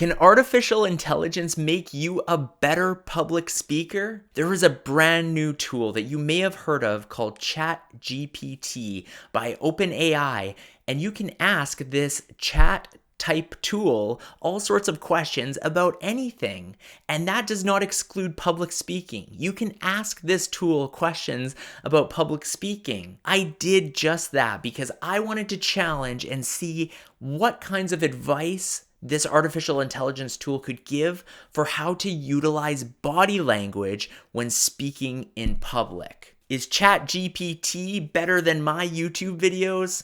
Can artificial intelligence make you a better public speaker? There is a brand new tool that you may have heard of called ChatGPT by OpenAI, and you can ask this chat type tool all sorts of questions about anything. And that does not exclude public speaking. You can ask this tool questions about public speaking. I did just that because I wanted to challenge and see what kinds of advice this artificial intelligence tool could give for how to utilize body language when speaking in public. Is ChatGPT better than my YouTube videos?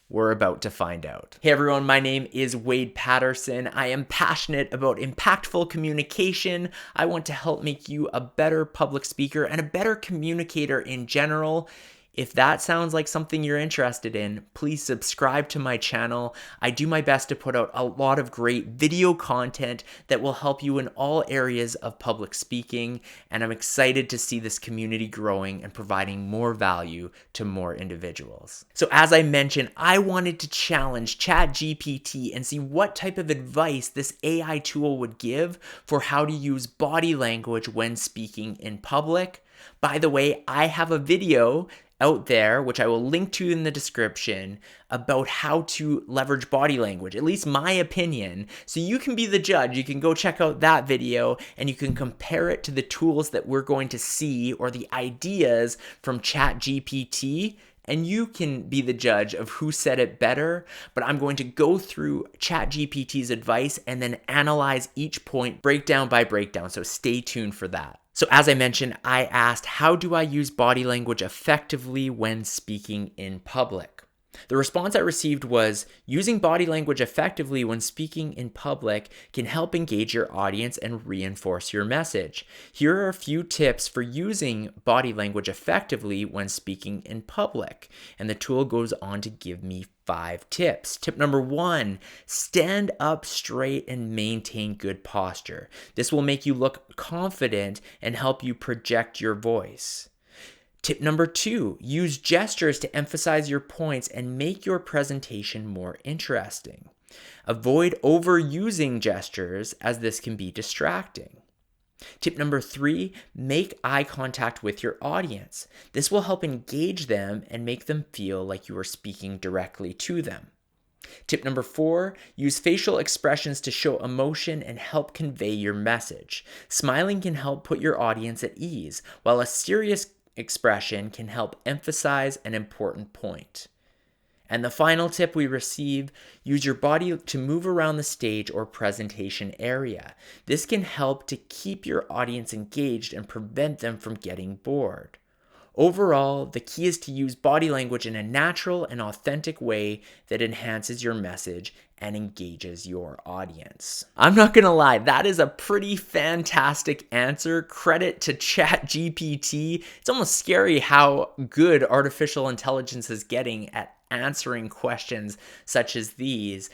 We're about to find out. Hey everyone, my name is Wade Patterson. I am passionate about impactful communication. I want to help make you a better public speaker and a better communicator in general. If that sounds like something you're interested in, please subscribe to my channel. I do my best to put out a lot of great video content that will help you in all areas of public speaking, and I'm excited to see this community growing and providing more value to more individuals. So as I mentioned, I wanted to challenge ChatGPT and see what type of advice this AI tool would give for how to use body language when speaking in public. By the way, I have a video out there, which I will link to in the description, about how to leverage body language, at least my opinion. So you can be the judge. You can go check out that video and you can compare it to the tools that we're going to see or the ideas from ChatGPT. And you can be the judge of who said it better, but I'm going to go through ChatGPT's advice and then analyze each point breakdown by breakdown, so stay tuned for that. So as I mentioned, I asked, how do I use body language effectively when speaking in public? The response I received was, using body language effectively when speaking in public can help engage your audience and reinforce your message. Here are a few tips for using body language effectively when speaking in public. And the tool goes on to give me 5 tips. Tip number 1, stand up straight and maintain good posture. This will make you look confident and help you project your voice. Tip number 2, use gestures to emphasize your points and make your presentation more interesting. Avoid overusing gestures as this can be distracting. Tip number 3, make eye contact with your audience. This will help engage them and make them feel like you are speaking directly to them. Tip number 4, use facial expressions to show emotion and help convey your message. Smiling can help put your audience at ease, while a serious expression can help emphasize an important point. And the final tip we receive, use your body to move around the stage or presentation area. This can help to keep your audience engaged and prevent them from getting bored. Overall, the key is to use body language in a natural and authentic way that enhances your message and engages your audience. I'm not gonna lie, that is a pretty fantastic answer. Credit to ChatGPT. It's almost scary how good artificial intelligence is getting at answering questions such as these.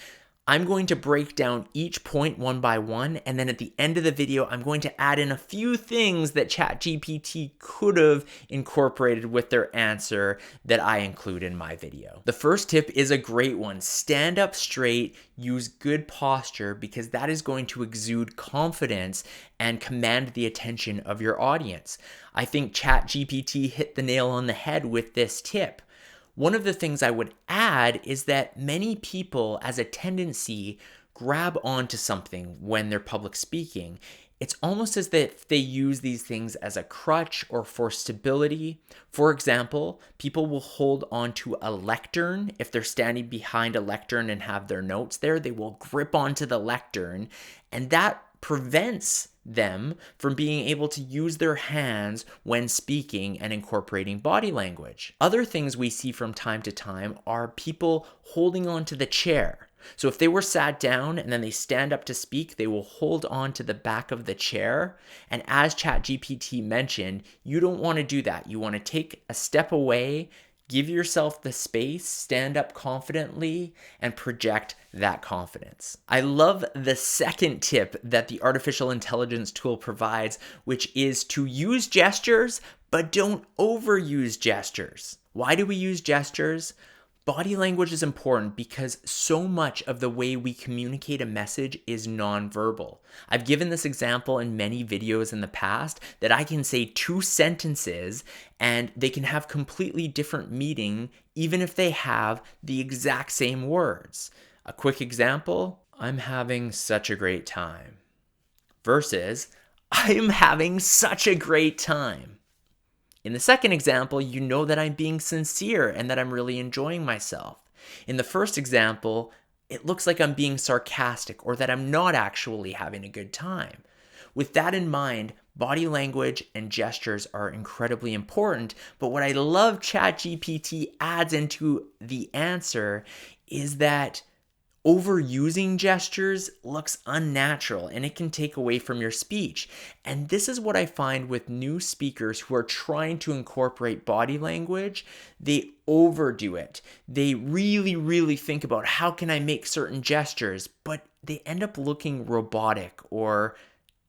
I'm going to break down each point one by one, and then at the end of the video, I'm going to add in a few things that ChatGPT could have incorporated with their answer that I include in my video. The first tip is a great one. Stand up straight, use good posture, because that is going to exude confidence and command the attention of your audience. I think ChatGPT hit the nail on the head with this tip. One of the things I would add is that many people, as a tendency, grab onto something when they're public speaking. It's almost as if they use these things as a crutch or for stability. For example, people will hold onto a lectern. If they're standing behind a lectern and have their notes there, they will grip onto the lectern, and that prevents them from being able to use their hands when speaking and incorporating body language. Other things we see from time to time are people holding on to the chair. So if they were sat down and then they stand up to speak, they will hold on to the back of the chair. And as ChatGPT mentioned, you don't want to do that. You want to take a step away, give yourself the space, stand up confidently, and project that confidence. I love the second tip that the artificial intelligence tool provides, which is to use gestures, but don't overuse gestures. Why do we use gestures? Body language is important because so much of the way we communicate a message is nonverbal. I've given this example in many videos in the past that I can say two sentences and they can have completely different meaning even if they have the exact same words. A quick example, I'm having such a great time versus I'm having such a great time. In the second example, you know that I'm being sincere and that I'm really enjoying myself. In the first example, it looks like I'm being sarcastic or that I'm not actually having a good time. With that in mind, body language and gestures are incredibly important, but what I love ChatGPT adds into the answer is that overusing gestures looks unnatural and it can take away from your speech. And this is what I find with new speakers who are trying to incorporate body language. They overdo it. They really think about how can I make certain gestures, but they end up looking robotic or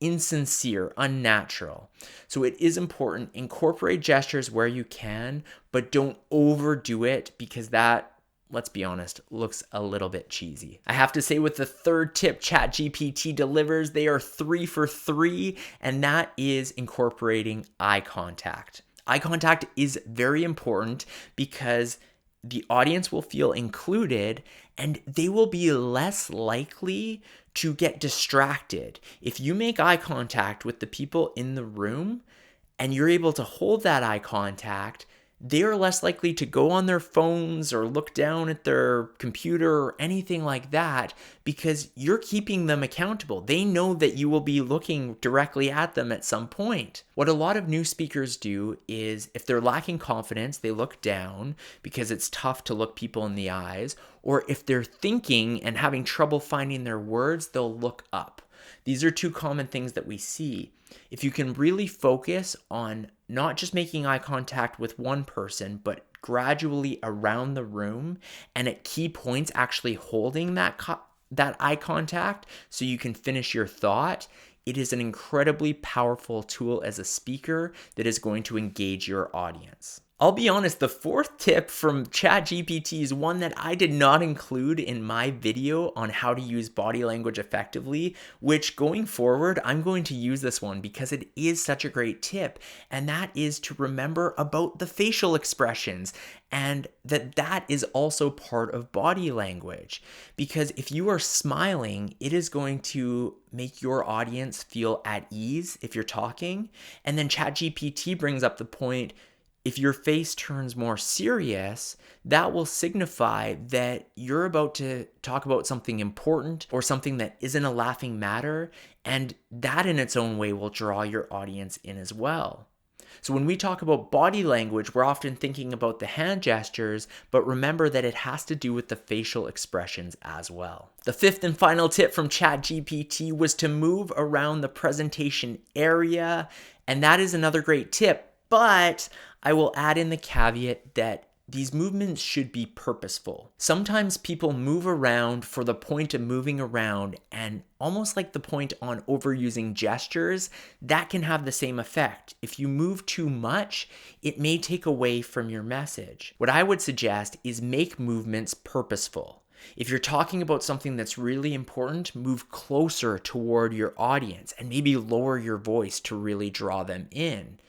insincere, unnatural. So it is important, incorporate gestures where you can, but don't overdo it because that, let's be honest, looks a little bit cheesy. I have to say with the third tip ChatGPT delivers, they are 3 for 3, and that is incorporating eye contact. Eye contact is very important because the audience will feel included and they will be less likely to get distracted. If you make eye contact with the people in the room and you're able to hold that eye contact, they are less likely to go on their phones or look down at their computer or anything like that because you're keeping them accountable. They know that you will be looking directly at them at some point. What a lot of new speakers do is if they're lacking confidence, they look down because it's tough to look people in the eyes, or if they're thinking and having trouble finding their words, they'll look up. These are two common things that we see. If you can really focus on not just making eye contact with one person, but gradually around the room and at key points actually holding that eye contact so you can finish your thought, it is an incredibly powerful tool as a speaker that is going to engage your audience. I'll be honest, the fourth tip from ChatGPT is one that I did not include in my video on how to use body language effectively, which going forward, I'm going to use this one because it is such a great tip, and that is to remember about the facial expressions and that is also part of body language. Because if you are smiling, it is going to make your audience feel at ease if you're talking, and then ChatGPT brings up the point, if your face turns more serious, that will signify that you're about to talk about something important or something that isn't a laughing matter, and that in its own way will draw your audience in as well. So when we talk about body language, we're often thinking about the hand gestures, but remember that it has to do with the facial expressions as well. The fifth and final tip from ChatGPT was to move around the presentation area, and that is another great tip, but I will add in the caveat that these movements should be purposeful. Sometimes people move around for the point of moving around, and almost like the point on overusing gestures, that can have the same effect. If you move too much, it may take away from your message. What I would suggest is make movements purposeful. If you're talking about something that's really important, move closer toward your audience and maybe lower your voice to really draw them in.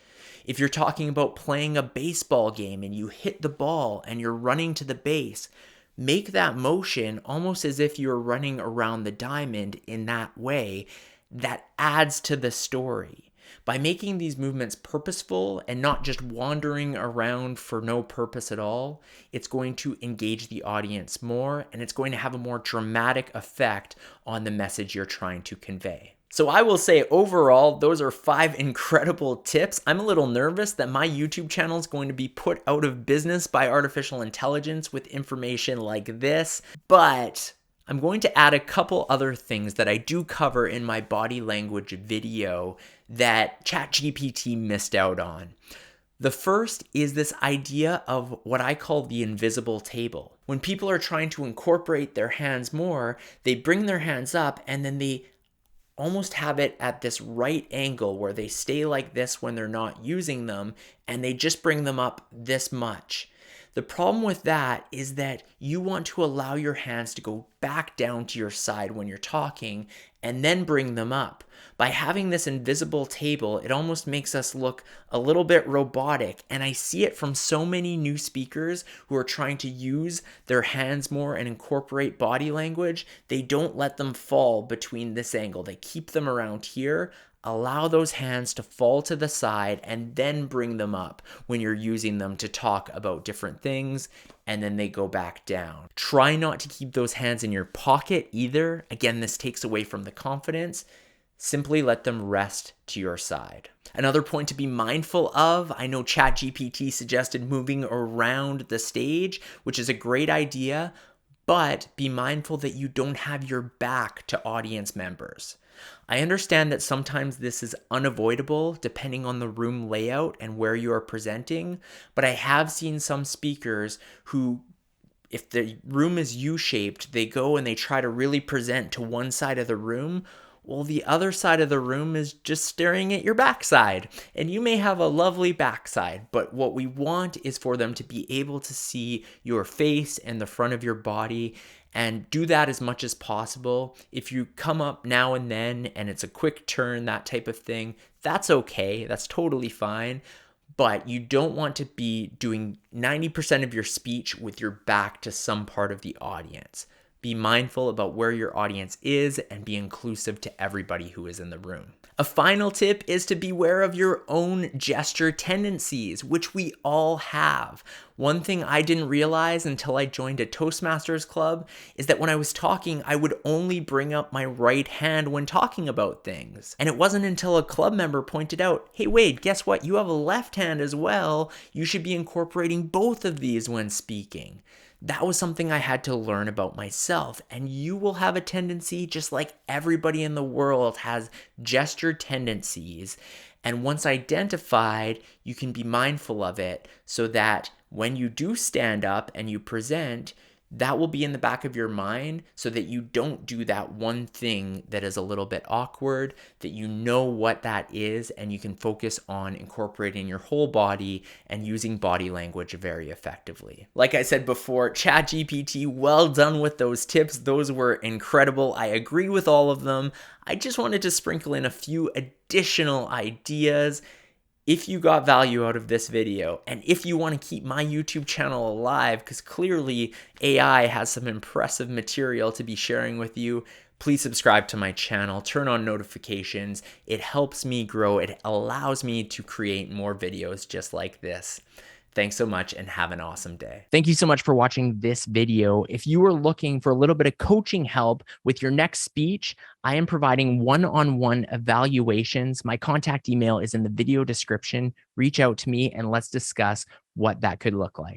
If you're talking about playing a baseball game and you hit the ball and you're running to the base, make that motion almost as if you're running around the diamond in that way. That adds to the story. By making these movements purposeful and not just wandering around for no purpose at all, it's going to engage the audience more and it's going to have a more dramatic effect on the message you're trying to convey. So I will say overall, those are 5 incredible tips. I'm a little nervous that my YouTube channel is going to be put out of business by artificial intelligence with information like this, but I'm going to add a couple other things that I do cover in my body language video that ChatGPT missed out on. The first is this idea of what I call the invisible table. When people are trying to incorporate their hands more, they bring their hands up and then they almost have it at this right angle where they stay like this when they're not using them, and they just bring them up this much. The problem with that is that you want to allow your hands to go back down to your side when you're talking and then bring them up. By having this invisible table, it almost makes us look a little bit robotic. And I see it from so many new speakers who are trying to use their hands more and incorporate body language. They don't let them fall between this angle. They keep them around here. Allow those hands to fall to the side and then bring them up when you're using them to talk about different things, and then they go back down. Try not to keep those hands in your pocket either. Again, this takes away from the confidence. Simply let them rest to your side. Another point to be mindful of, I know ChatGPT suggested moving around the stage, which is a great idea, but be mindful that you don't have your back to audience members. I understand that sometimes this is unavoidable depending on the room layout and where you are presenting, but I have seen some speakers who, if the room is U-shaped, they go and they try to really present to one side of the room. Well, the other side of the room is just staring at your backside. And you may have a lovely backside, but what we want is for them to be able to see your face and the front of your body, and do that as much as possible. If you come up now and then and it's a quick turn, that type of thing, that's okay. That's totally fine. But you don't want to be doing 90% of your speech with your back to some part of the audience. Be mindful about where your audience is and be inclusive to everybody who is in the room. A final tip is to beware of your own gesture tendencies, which we all have. One thing I didn't realize until I joined a Toastmasters club is that when I was talking, I would only bring up my right hand when talking about things. And it wasn't until a club member pointed out, hey Wade, guess what? You have a left hand as well. You should be incorporating both of these when speaking. That was something I had to learn about myself, and you will have a tendency, just like everybody in the world has gesture tendencies, and once identified, you can be mindful of it so that when you do stand up and you present, that will be in the back of your mind so that you don't do that one thing that is a little bit awkward, that you know what that is, and you can focus on incorporating your whole body and using body language very effectively. Like I said before, ChatGPT, well done with those tips. Those were incredible. I agree with all of them. I just wanted to sprinkle in a few additional ideas. If you got value out of this video, and if you want to keep my YouTube channel alive, because clearly AI has some impressive material to be sharing with you, please subscribe to my channel, turn on notifications. It helps me grow. It allows me to create more videos just like this. Thanks so much and have an awesome day. Thank you so much for watching this video. If you are looking for a little bit of coaching help with your next speech, I am providing one-on-one evaluations. My contact email is in the video description. Reach out to me and let's discuss what that could look like.